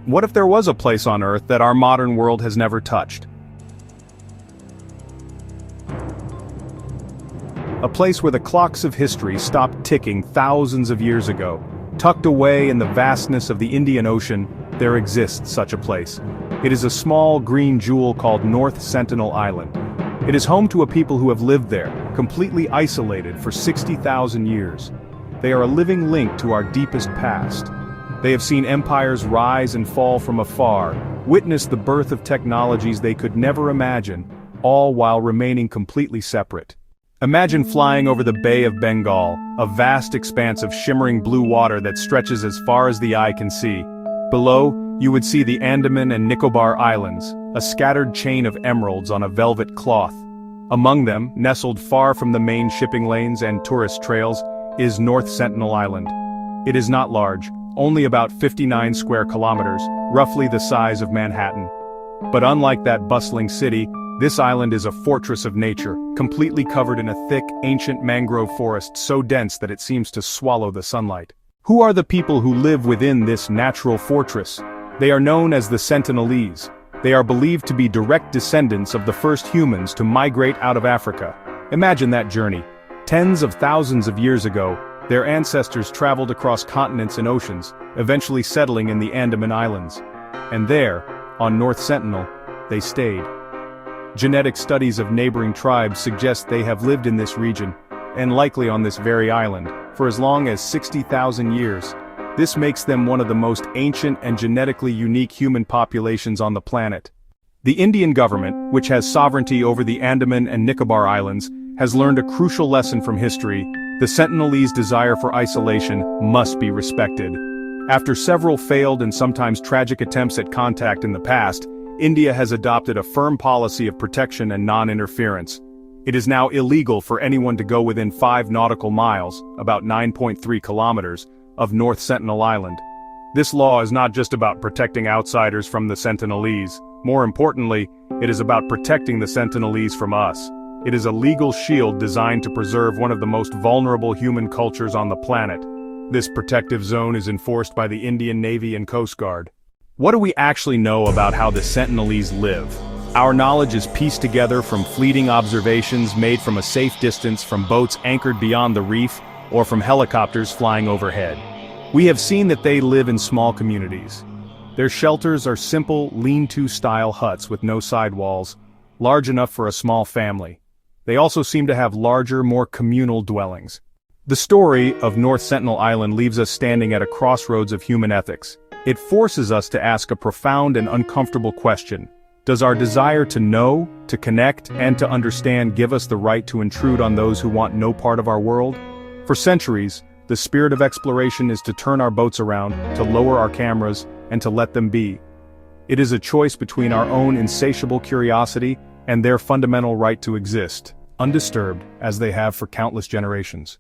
What if there was a place on Earth that our modern world has never touched? A place where the clocks of history stopped ticking thousands of years ago. Tucked away in the vastness of the Indian Ocean, there exists such a place. It is a small green jewel called North Sentinel Island. It is home to a people who have lived there, completely isolated for 60,000 years. They are a living link to our deepest past. They have seen empires rise and fall from afar, witnessed the birth of technologies they could never imagine, all while remaining completely separate. Imagine flying over the Bay of Bengal, a vast expanse of shimmering blue water that stretches as far as the eye can see. Below, you would see the Andaman and Nicobar Islands, a scattered chain of emeralds on a velvet cloth. Among them, nestled far from the main shipping lanes and tourist trails, is North Sentinel Island. It is not large, only about 59 square kilometers, roughly the size of Manhattan. But unlike that bustling city, this island is a fortress of nature, completely covered in a thick, ancient mangrove forest so dense that it seems to swallow the sunlight. Who are the people who live within this natural fortress? They are known as the Sentinelese. They are believed to be direct descendants of the first humans to migrate out of Africa. Imagine that journey. Tens of thousands of years ago, their ancestors traveled across continents and oceans, eventually settling in the Andaman Islands. And there, on North Sentinel, they stayed. Genetic studies of neighboring tribes suggest they have lived in this region, and likely on this very island, for as long as 60,000 years. This makes them one of the most ancient and genetically unique human populations on the planet. The Indian government, which has sovereignty over the Andaman and Nicobar Islands, has learned a crucial lesson from history. The Sentinelese desire for isolation must be respected. After several failed and sometimes tragic attempts at contact in the past, India has adopted a firm policy of protection and non-interference. It is now illegal for anyone to go within 5 nautical miles, about 9.3 kilometers, of North Sentinel Island. This law is not just about protecting outsiders from the Sentinelese. More importantly, it is about protecting the Sentinelese from us. It is a legal shield designed to preserve one of the most vulnerable human cultures on the planet. This protective zone is enforced by the Indian Navy and Coast Guard. What do we actually know about how the Sentinelese live? Our knowledge is pieced together from fleeting observations made from a safe distance from boats anchored beyond the reef or from helicopters flying overhead. We have seen that they live in small communities. Their shelters are simple, lean-to style huts with no sidewalls, large enough for a small family. They also seem to have larger, more communal dwellings. The story of North Sentinel Island leaves us standing at a crossroads of human ethics. It forces us to ask a profound and uncomfortable question. Does our desire to know, to connect, and to understand give us the right to intrude on those who want no part of our world? For centuries, the spirit of exploration is to turn our boats around, to lower our cameras, and to let them be. It is a choice between our own insatiable curiosity and their fundamental right to exist, undisturbed, as they have for countless generations.